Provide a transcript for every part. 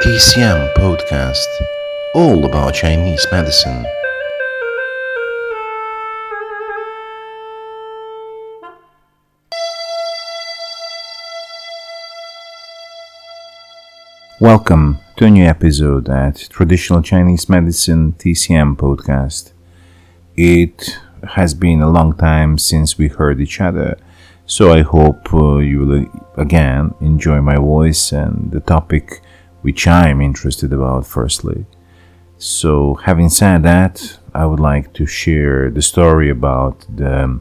TCM podcast, all about Chinese medicine. Welcome to a new episode at Traditional Chinese Medicine TCM podcast. It has been a long time since we heard each other, so I hope you will again enjoy my voice and the topic which I'm interested about firstly. So having said that, I would like to share the story about the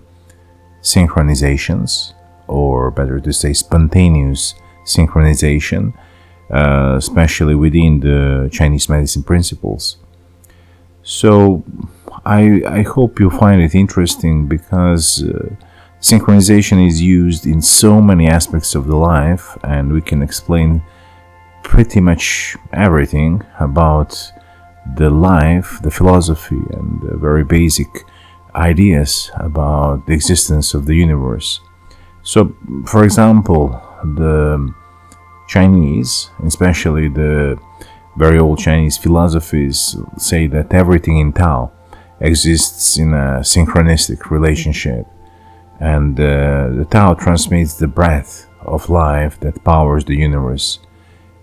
synchronizations, or better to say spontaneous synchronization, especially within the Chinese medicine principles. So I hope you find it interesting because synchronization is used in so many aspects of the life, and we can explain pretty much everything about the life, the philosophy, and the very basic ideas about the existence of the universe. So, for example, the Chinese, especially the very old Chinese philosophies, say that everything in Tao exists in a synchronistic relationship, and the Tao transmits the breath of life that powers the universe.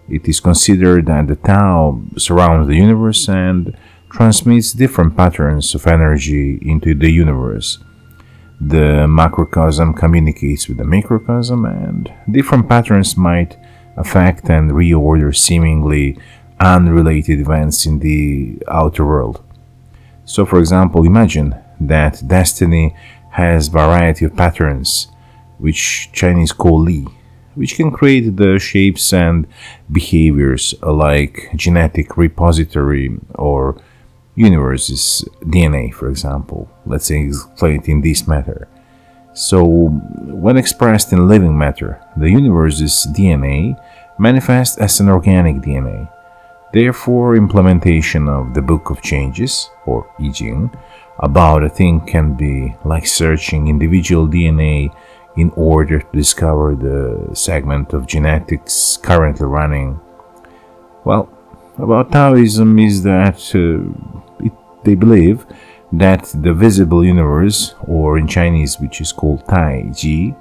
It is considered that the Tao surrounds the universe and transmits different patterns of energy into the universe. The macrocosm communicates with the microcosm, and different patterns might affect and reorder seemingly unrelated events in the outer world. So, for example, imagine that destiny has variety of patterns, which Chinese call Li, which can create the shapes and behaviors like genetic repository or universe's DNA, for example. Let's say explain it in this matter. So, when expressed in living matter, the universe's DNA manifests as an organic DNA. Therefore, implementation of the Book of Changes, or I Ching, about a thing can be like searching individual DNA in order to discover the segment of genetics currently running. Well, about Taoism is that they believe that the visible universe, or in Chinese which is called taiji,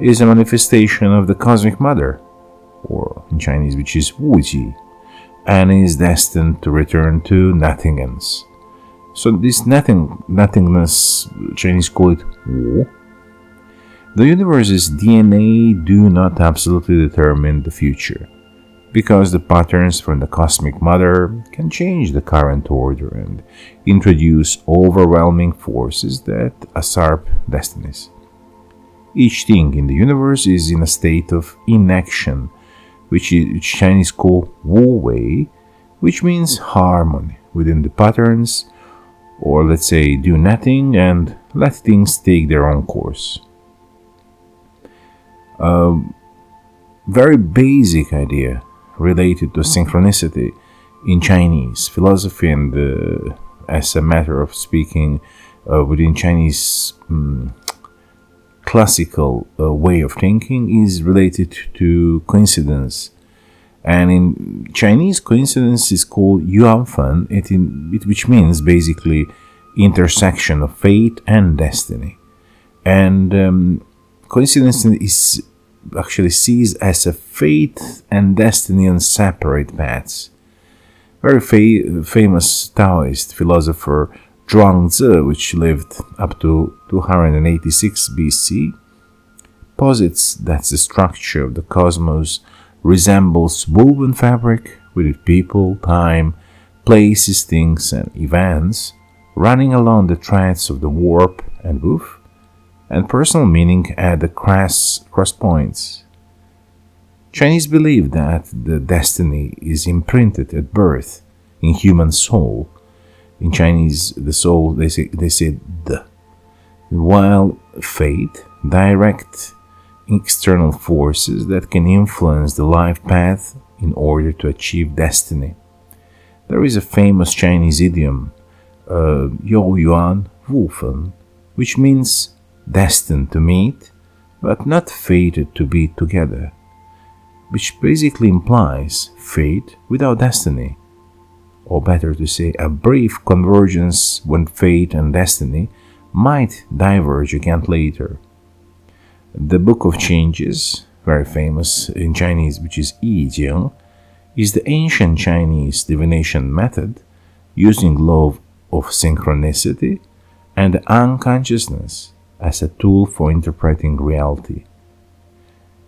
is a manifestation of the cosmic mother, or in Chinese which is wuji, and is destined to return to nothingness. So this nothingness, Chinese call it wu. The universe's DNA do not absolutely determine the future, because the patterns from the cosmic mother can change the current order and introduce overwhelming forces that usurp destinies. Each thing in the universe is in a state of inaction, which Chinese call Wu Wei, which means harmony within the patterns, or let's say do nothing and let things take their own course. A very basic idea related to synchronicity in Chinese philosophy and as a matter of speaking within Chinese classical way of thinking is related to coincidence. And in Chinese, coincidence is called yuanfen, which means basically intersection of fate and destiny. And coincidence is actually sees as a fate and destiny on separate paths. Very famous Taoist philosopher Zhuangzi, which lived up to 286 BC, posits that the structure of the cosmos resembles woven fabric with people, time, places, things, and events running along the threads of the warp and woof, and personal meaning at the cross points. Chinese believe that the destiny is imprinted at birth in human soul. In Chinese, the soul, they say the, while fate, direct external forces that can influence the life path in order to achieve destiny. There is a famous Chinese idiom, You Yuan Wu Fen, which means destined to meet, but not fated to be together. which basically implies fate without destiny, or better to say, a brief convergence when fate and destiny might diverge again later. The Book of Changes, very famous in Chinese, which is Yi Jing, is the ancient Chinese divination method using law of synchronicity and unconsciousness as a tool for interpreting reality.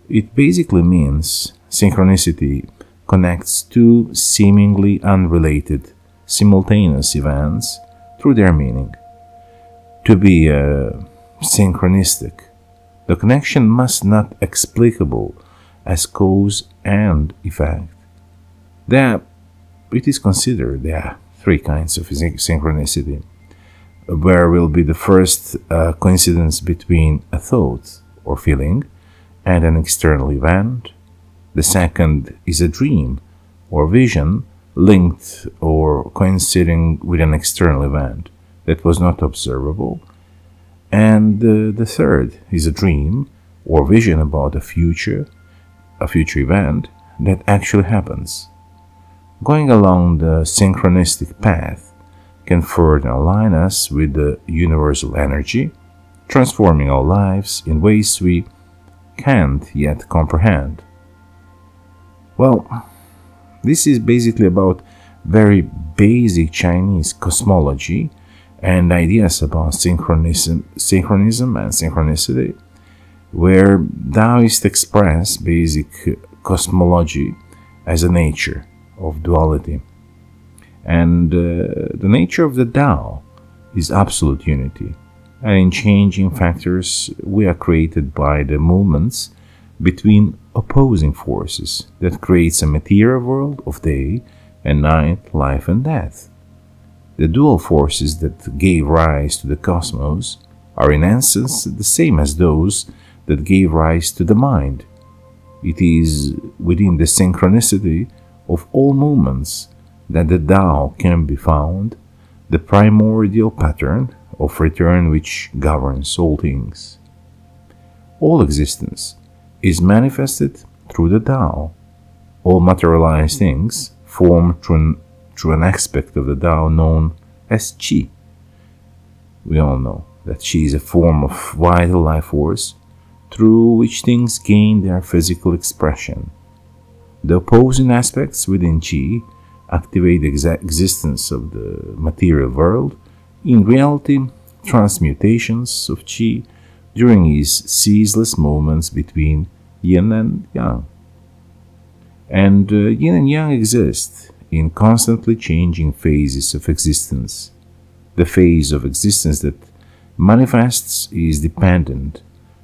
It basically means synchronicity connects two seemingly unrelated, simultaneous events through their meaning. To be synchronistic, the connection must not be explicable as cause and effect. It is considered there are three kinds of synchronicity, where will be the first coincidence between a thought or feeling and an external event. The second is a dream or vision linked or coinciding with an external event that was not observable. And the third is a dream or vision about a future event that actually happens. Going along the synchronistic path can further align us with the universal energy, transforming our lives in ways we can't yet comprehend. Well, this is basically about very basic Chinese cosmology and ideas about synchronism and synchronicity, where Taoists express basic cosmology as a nature of duality. And the nature of the Tao is absolute unity, and in changing factors we are created by the movements between opposing forces that creates a material world of day and night, life and death. The dual forces that gave rise to the cosmos are in essence the same as those that gave rise to the mind. It is within the synchronicity of all movements that the Tao can be found, the primordial pattern of return which governs all things. All existence is manifested through the Tao. All materialized things form through an aspect of the Tao known as Qi. We all know that Qi is a form of vital life force through which things gain their physical expression. The opposing aspects within Qi activate the existence of the material world. In reality, transmutations of Qi during his ceaseless movements between yin and yang. And yin and yang exist in constantly changing phases of existence. The phase of existence that manifests is dependent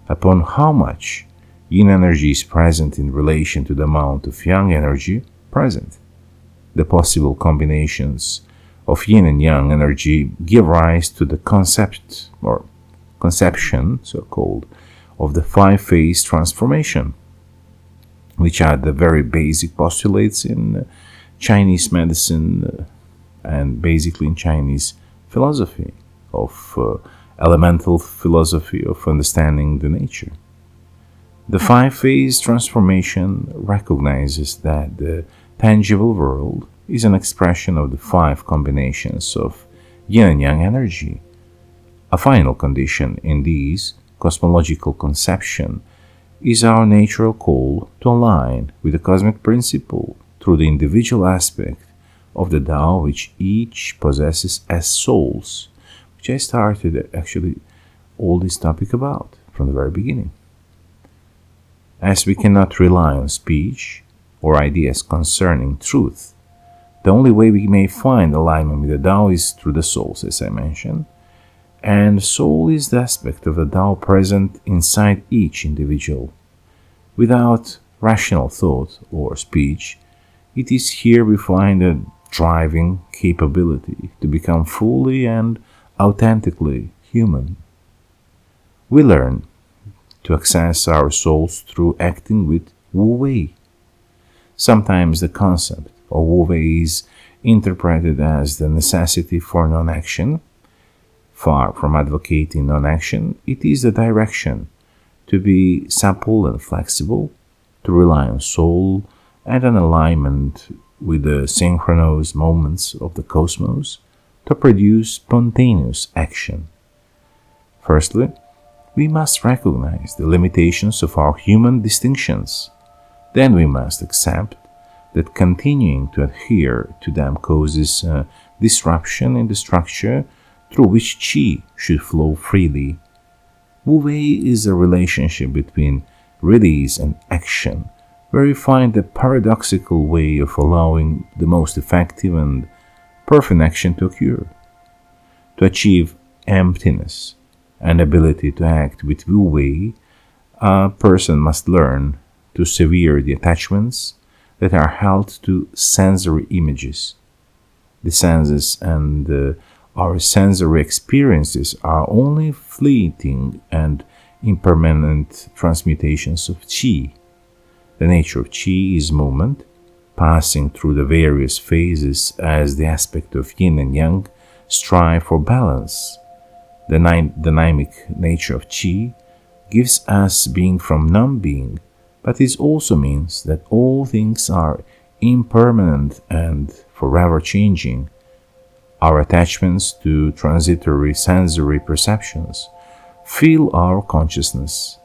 upon how much yin energy is present in relation to the amount of yang energy present. The possible combinations of yin and yang energy give rise to the conception, so-called, of the five-phase transformation, which are the very basic postulates in Chinese medicine and basically in Chinese philosophy of elemental philosophy of understanding the nature. The five-phase transformation recognizes that the tangible world is an expression of the five combinations of yin and yang energy. A final condition in this cosmological conception is our natural call to align with the cosmic principle through the individual aspect of the Tao which each possesses as souls, which I started actually all this topic about from the very beginning. As we cannot rely on speech or ideas concerning truth, the only way we may find alignment with the Tao is through the souls, as I mentioned, and soul is the aspect of the Tao present inside each individual. Without rational thought or speech, it is here we find a driving capability to become fully and authentically human. We learn to access our souls through acting with Wu Wei. Sometimes the concept of Wu Wei is interpreted as the necessity for non-action. Far from advocating non-action, it is the direction to be supple and flexible, to rely on soul and an alignment with the synchronous moments of the cosmos to produce spontaneous action. Firstly, we must recognize the limitations of our human distinctions. Then we must accept that continuing to adhere to them causes a disruption in the structure through which qi should flow freely. Wu Wei is a relationship between release and action, where we find the paradoxical way of allowing the most effective and perfect action to occur. To achieve emptiness and ability to act with Wu Wei, a person must learn to sever the attachments that are held to sensory images. The senses and our sensory experiences are only fleeting and impermanent transmutations of qi. The nature of qi is movement, passing through the various phases as the aspect of yin and yang strive for balance. The dynamic nature of qi gives us being from non-being, but it also means that all things are impermanent and forever changing. Our attachments to transitory sensory perceptions fill our consciousness.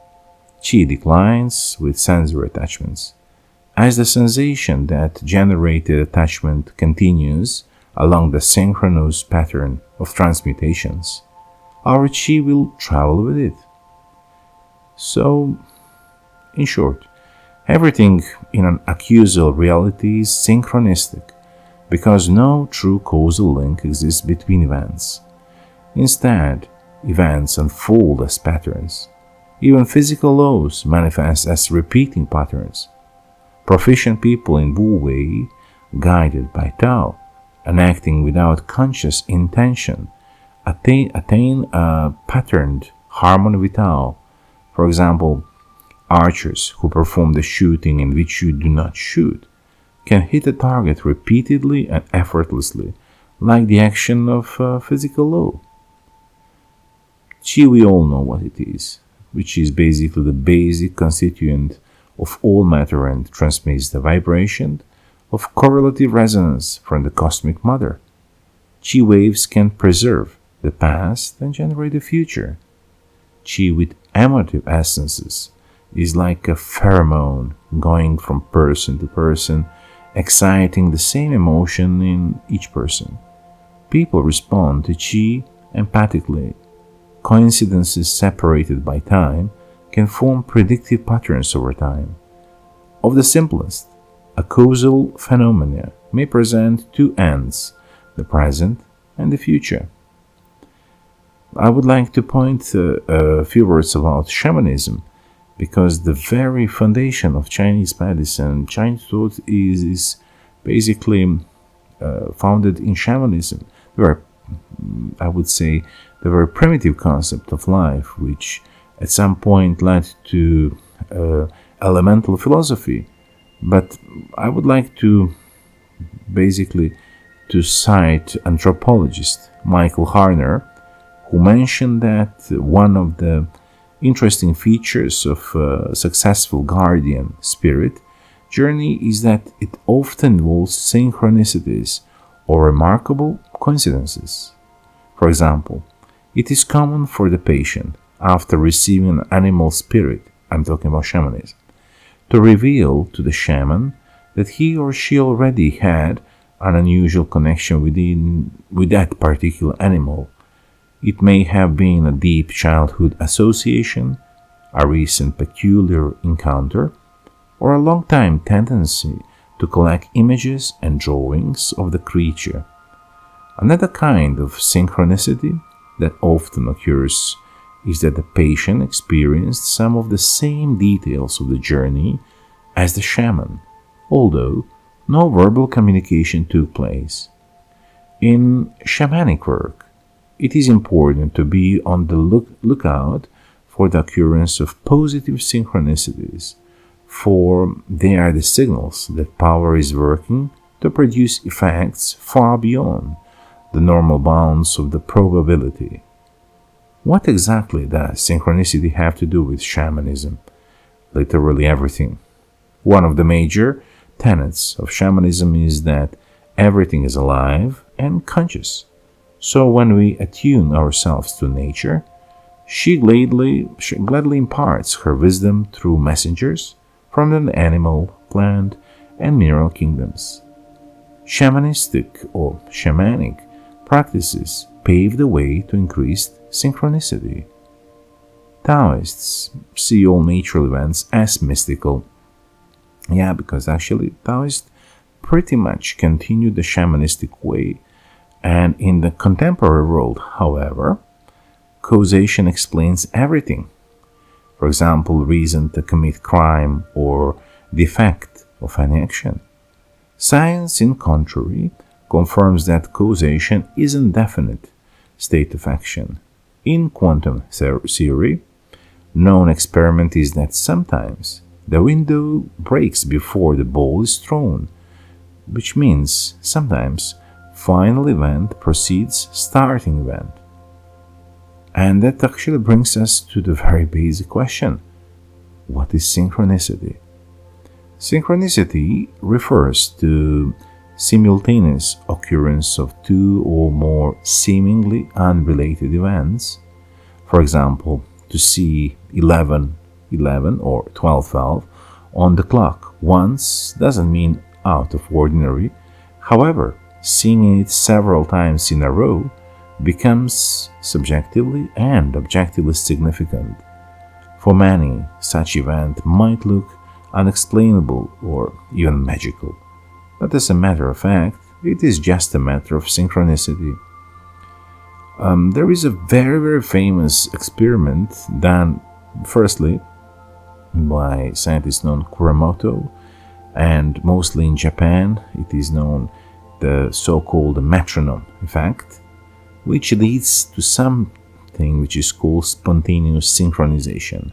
Qi declines with sensory attachments. As the sensation that generated attachment continues along the synchronous pattern of transmutations, our qi will travel with it. So, in short, everything in an acusal reality is synchronistic, because no true causal link exists between events. Instead, events unfold as patterns. Even physical laws manifest as repeating patterns. Proficient people in Wu Wei, guided by Tao and acting without conscious intention, attain a patterned harmony with Tao. For example, archers who perform the shooting in which you do not shoot can hit a target repeatedly and effortlessly, like the action of physical law. Qi, we all know what it is, which is basically the basic constituent of all matter and transmits the vibration of correlative resonance from the cosmic mother. Qi waves can preserve the past and generate the future. Qi with emotive essences is like a pheromone going from person to person, exciting the same emotion in each person. People respond to qi empathically. Coincidences separated by time can form predictive patterns over time. Of the simplest, a causal phenomena may present two ends, the present and the future. I would like to point a few words about shamanism, because the very foundation of Chinese medicine, Chinese thought is basically founded in shamanism. I would say, the very primitive concept of life, which at some point led to elemental philosophy. But I would like to basically to cite anthropologist Michael Harner, who mentioned that one of the interesting features of a successful guardian spirit journey is that it often involves synchronicities or remarkable coincidences. For example, it is common for the patient, after receiving an animal spirit, I'm talking about shamanism, to reveal to the shaman that he or she already had an unusual connection with that particular animal. It may have been a deep childhood association, a recent peculiar encounter, or a long-time tendency to collect images and drawings of the creature. Another kind of synchronicity that often occurs is that the patient experienced some of the same details of the journey as the shaman, although no verbal communication took place. In shamanic work, it is important to be on the lookout for the occurrence of positive synchronicities, for they are the signals that power is working to produce effects far beyond the normal bounds of the probability. What exactly does synchronicity have to do with shamanism? Literally everything. One of the major tenets of shamanism is that everything is alive and conscious. So when we attune ourselves to nature, she gladly imparts her wisdom through messengers from the animal, plant, and mineral kingdoms. Shamanistic or shamanic practices pave the way to increased synchronicity. Taoists see all natural events as mystical. Yeah, because actually Taoists pretty much continue the shamanistic way, and in the contemporary world, however, causation explains everything. For example, reason to commit crime or the effect of any action. Science, in contrary, confirms that causation is an indefinite state of action. In quantum theory, known experiment is that sometimes the window breaks before the ball is thrown, which means sometimes final event precedes starting event. And that actually brings us to the very basic question: what is synchronicity? Synchronicity refers to simultaneous occurrence of two or more seemingly unrelated events. For example, to see 11:11 or 12:12 on the clock once doesn't mean out of ordinary. However, seeing it several times in a row becomes subjectively and objectively significant. For many, such event might look unexplainable or even magical, but as a matter of fact, it is just a matter of synchronicity. There is a very famous experiment done firstly by scientist known Kuramoto, and mostly in Japan it is known the so-called metronome effect, which leads to something which is called spontaneous synchronization.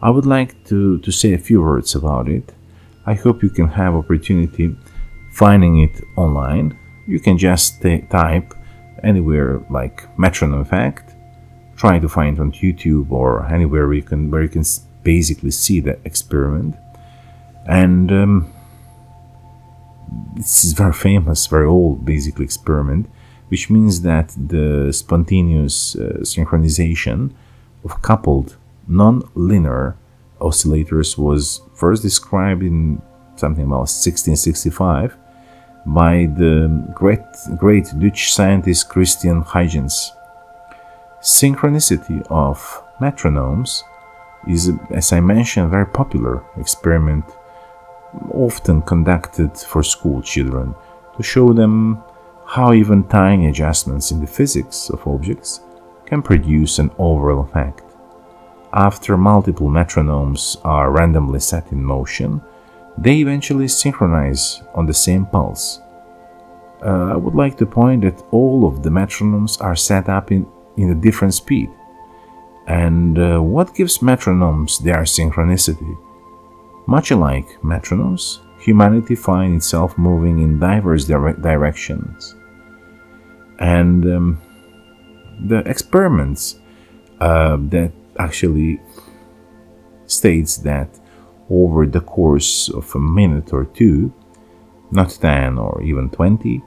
I would like to say a few words about it. I hope you can have opportunity finding it online. You can just type anywhere like metronome effect, try to find it on YouTube or anywhere where you can basically see the experiment. And this is very famous, very old basically experiment, which means that the spontaneous synchronization of coupled non-linear oscillators was first described in something about 1665 by the great Dutch scientist Christian Huygens. Synchronicity of metronomes is, as I mentioned, a very popular experiment, often conducted for school children to show them how even tiny adjustments in the physics of objects can produce an overall effect. After multiple metronomes are randomly set in motion, they eventually synchronize on the same pulse. I would like to point that all of the metronomes are set up in a different speed. And what gives metronomes their synchronicity? Much like metronomes, humanity finds itself moving in diverse directions. And the experiments that actually states that over the course of a minute or two, not 10 or even 20,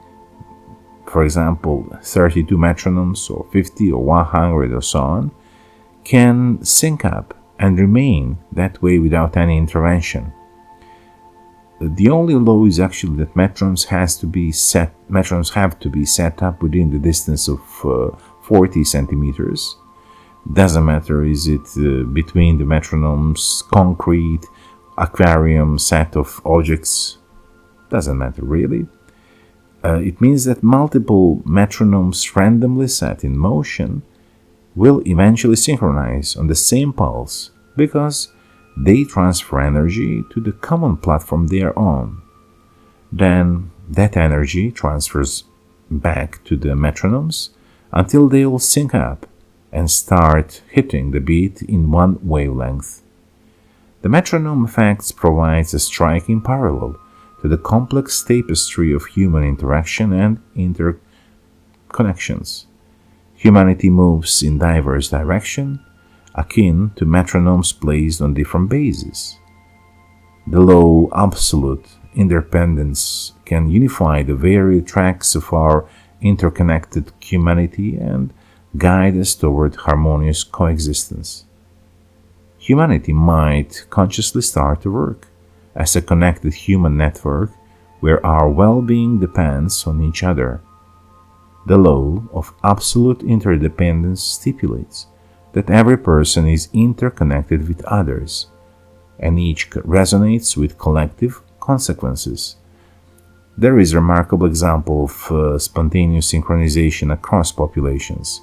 for example, 32 metronomes or 50 or 100 or so on, can sync up and remain that way without any intervention. The only law is actually that metronomes have to be set up within the distance of 40 centimeters. Doesn't matter, is it between the metronomes, concrete, aquarium, set of objects, doesn't matter really. It means that multiple metronomes randomly set in motion will eventually synchronize on the same pulse because they transfer energy to the common platform they are on. Then that energy transfers back to the metronomes until they all sync up and start hitting the beat in one wavelength. The metronome effects provides a striking parallel to the complex tapestry of human interaction and interconnections. Humanity moves in diverse directions, akin to metronomes placed on different bases. The law absolute interdependence can unify the varied tracks of our interconnected humanity and guide us toward harmonious coexistence. Humanity might consciously start to work as a connected human network where our well-being depends on each other. The law of absolute interdependence stipulates that every person is interconnected with others, and each resonates with collective consequences. There is a remarkable example of spontaneous synchronization across populations.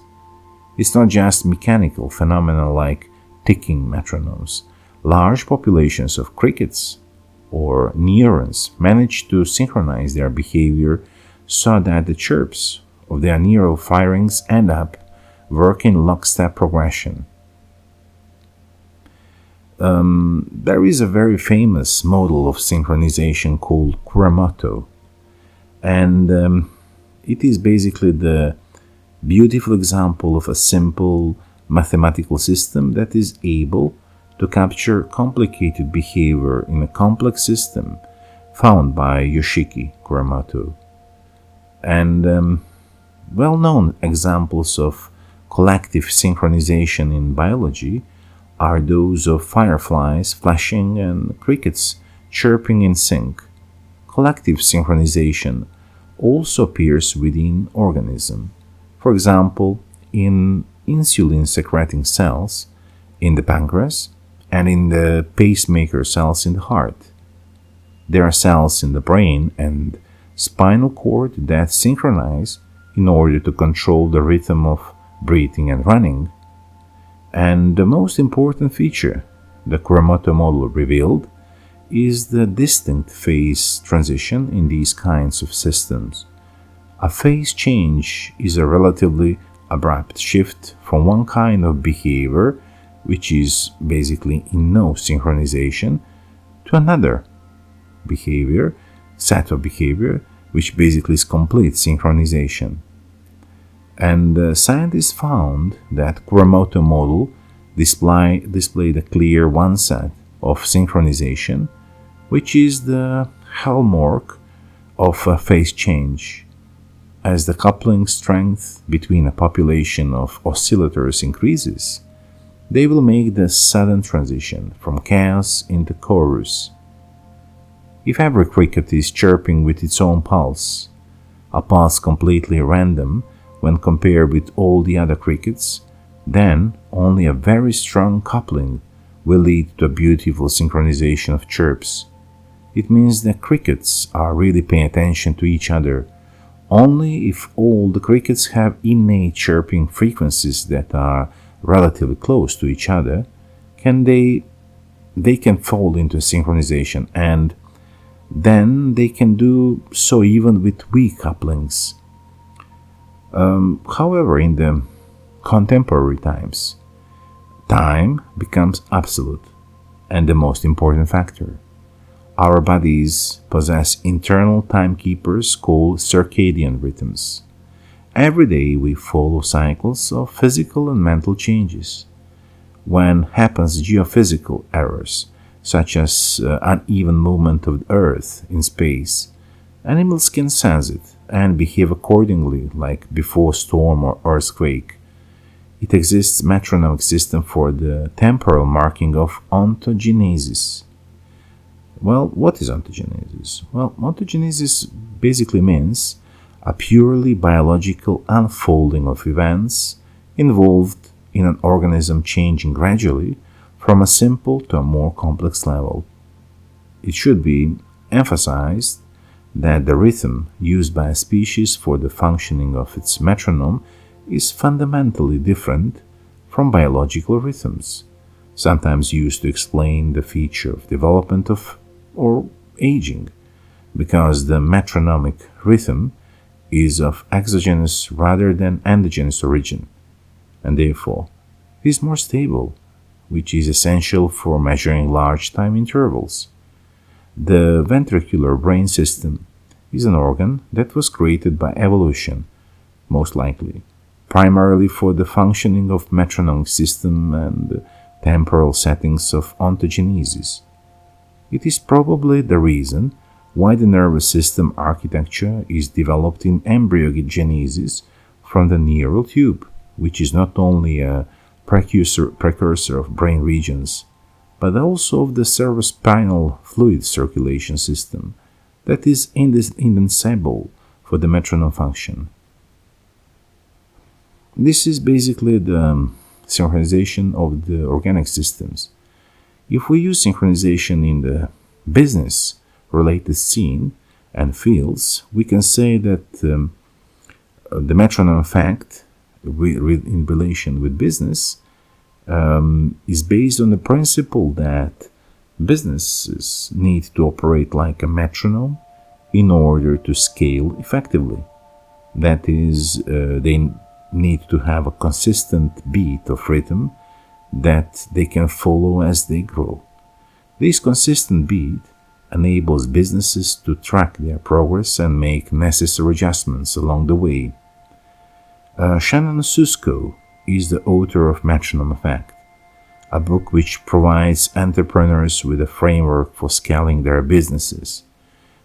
It's not just mechanical phenomena like ticking metronomes. Large populations of crickets or neurons manage to synchronize their behavior so that the chirps of their neural firings end up working lockstep progression. There is a very famous model of synchronization called Kuramoto, and it is basically the beautiful example of a simple mathematical system that is able to capture complicated behavior in a complex system found by Yoshiki Kuramoto. And well-known examples of collective synchronization in biology are those of fireflies flashing and crickets chirping in sync. Collective synchronization also appears within organism. For example, in insulin-secreting cells in the pancreas and in the pacemaker cells in the heart. There are cells in the brain and spinal cord that synchronize in order to control the rhythm of breathing and running. And the most important feature the Kuramoto model revealed is the distinct phase transition in these kinds of systems. A phase change is a relatively abrupt shift from one kind of behavior, which is basically in no synchronization, to another set of behavior, which basically is complete synchronization. And scientists found that Kuramoto model displayed a clear one set of synchronization, which is the hallmark of a phase change. As the coupling strength between a population of oscillators increases, they will make the sudden transition from chaos into chorus. If every cricket is chirping with its own pulse, a pulse completely random when compared with all the other crickets, then only a very strong coupling will lead to a beautiful synchronization of chirps. It means that crickets are really paying attention to each other. Only if all the crickets have innate chirping frequencies that are relatively close to each other can they can fall into synchronization, and then they can do so even with weak couplings. However, in the contemporary times, time becomes absolute and the most important factor. Our bodies possess internal timekeepers called circadian rhythms. Every day we follow cycles of physical and mental changes. When happens geophysical errors, such as uneven movement of the Earth in space, animals can sense it and behave accordingly, like before storm or earthquake. It exists metronomic system for the temporal marking of ontogenesis. Well, what is ontogenesis? Well, ontogenesis basically means a purely biological unfolding of events involved in an organism changing gradually from a simple to a more complex level. It should be emphasized that the rhythm used by a species for the functioning of its metronome is fundamentally different from biological rhythms, sometimes used to explain the feature of development or aging, because the metronomic rhythm is of exogenous rather than endogenous origin, and therefore is more stable, which is essential for measuring large time intervals. The ventricular brain system is an organ that was created by evolution, most likely, primarily for the functioning of metronomic system and temporal settings of ontogenesis. It is probably the reason why the nervous system architecture is developed in embryogenesis from the neural tube, which is not only a precursor of brain regions, but also of the cerebrospinal fluid circulation system that is indispensable for the metronome function. This is basically the synchronization of the organic systems. If we use synchronization in the business-related scene and fields, we can say that the metronome effect in relation with business is based on the principle that businesses need to operate like a metronome in order to scale effectively. That is, they need to have a consistent beat of rhythm that they can follow as they grow. This consistent beat enables businesses to track their progress and make necessary adjustments along the way. Shannon Susko is the author of Metronome Effect, a book which provides entrepreneurs with a framework for scaling their businesses.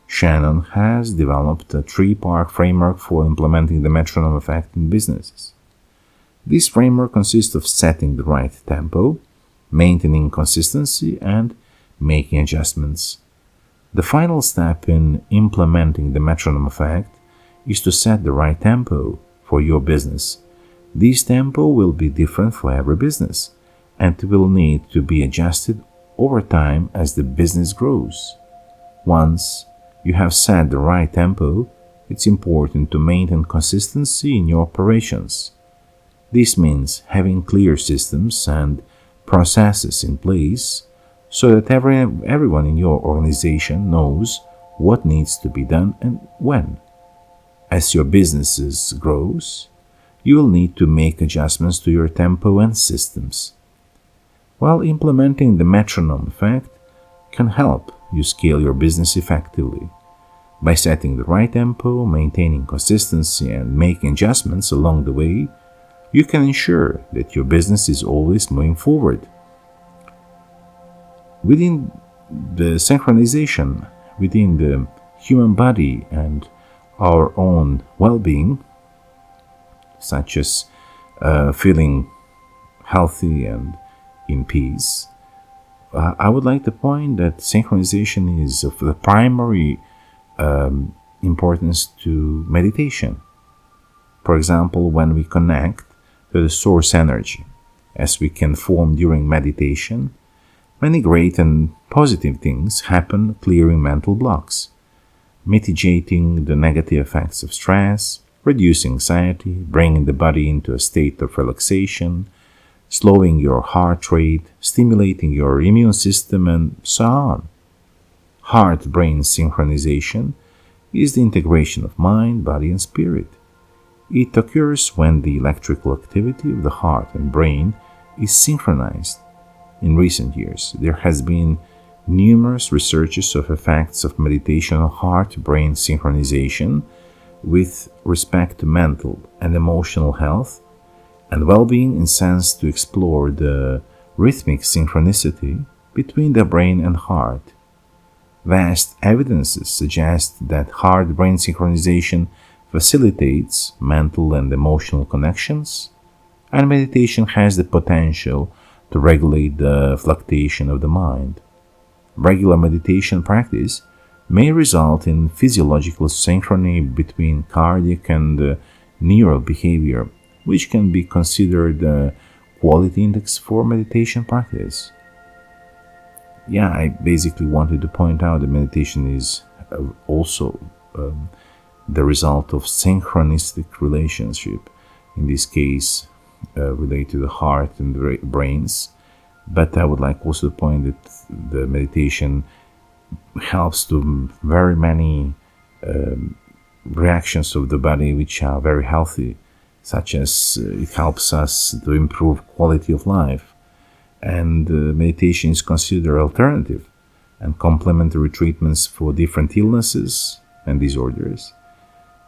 Shannon has developed a three-part framework for implementing the metronome effect in businesses. This framework consists of setting the right tempo, maintaining consistency, and making adjustments. The final step in implementing the metronome effect is to set the right tempo for your business. This tempo will be different for every business, and it will need to be adjusted over time as the business grows. Once you have set the right tempo, it's important to maintain consistency in your operations. This means having clear systems and processes in place so that everyone in your organization knows what needs to be done and when. As your business grows, you will need to make adjustments to your tempo and systems. While implementing the metronome effect can help you scale your business effectively. By setting the right tempo, maintaining consistency, and making adjustments along the way, you can ensure that your business is always moving forward. Within the synchronization, within the human body and our own well-being, such as feeling healthy and in peace, I would like to point that synchronization is of the primary importance to meditation. For example, when we connect to the source energy, as we can form during meditation, many great and positive things happen, clearing mental blocks, mitigating the negative effects of stress, reducing anxiety, bringing the body into a state of relaxation, slowing your heart rate, stimulating your immune system, and so on. Heart-brain synchronization is the integration of mind, body, and spirit. It occurs when the electrical activity of the heart and brain is synchronized. In recent years, there has been numerous researches of effects of meditation on heart-brain synchronization with respect to mental and emotional health and well-being in sense to explore the rhythmic synchronicity between the brain and heart. Vast evidences suggest that heart-brain synchronization facilitates mental and emotional connections, and meditation has the potential to regulate the fluctuation of the mind. Regular meditation practice may result in physiological synchrony between cardiac and neural behavior, which can be considered a quality index for meditation practice. Yeah, I basically wanted to point out that meditation is also the result of synchronistic relationship, in this case related to the heart and the brains. But I would like also to point that the meditation helps to very many reactions of the body which are very healthy, such as it helps us to improve quality of life. And meditation is considered alternative and complementary treatments for different illnesses and disorders.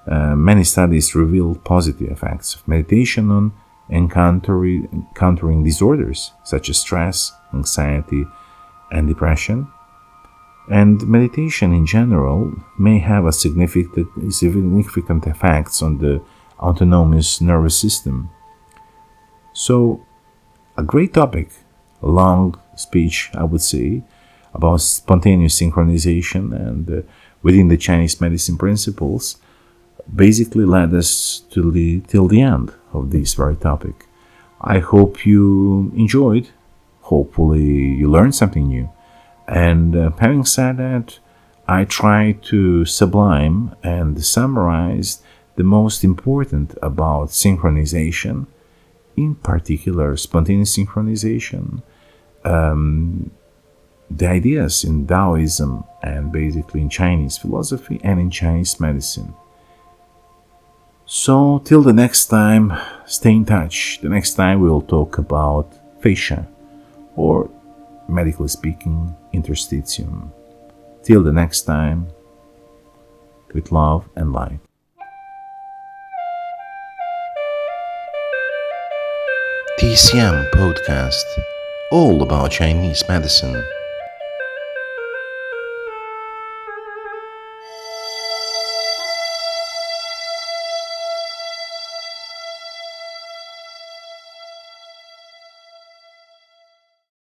Many studies reveal positive effects of meditation on encountering disorders such as stress, anxiety, and depression. And meditation in general may have a significant effects on the autonomous nervous system. So, a great topic, a long speech, I would say, about spontaneous synchronization and within the Chinese medicine principles, basically led us to till the end of this very topic. I hope you enjoyed. Hopefully, you learned something new. And having said that, I try to sublime and summarize the most important about synchronization, in particular spontaneous synchronization, the ideas in Taoism and basically in Chinese philosophy and in Chinese medicine. So, till the next time, stay in touch. The next time we will talk about fascia, or medically speaking, interstitium. Till the next time, with love and light. TCM Podcast, all about Chinese medicine.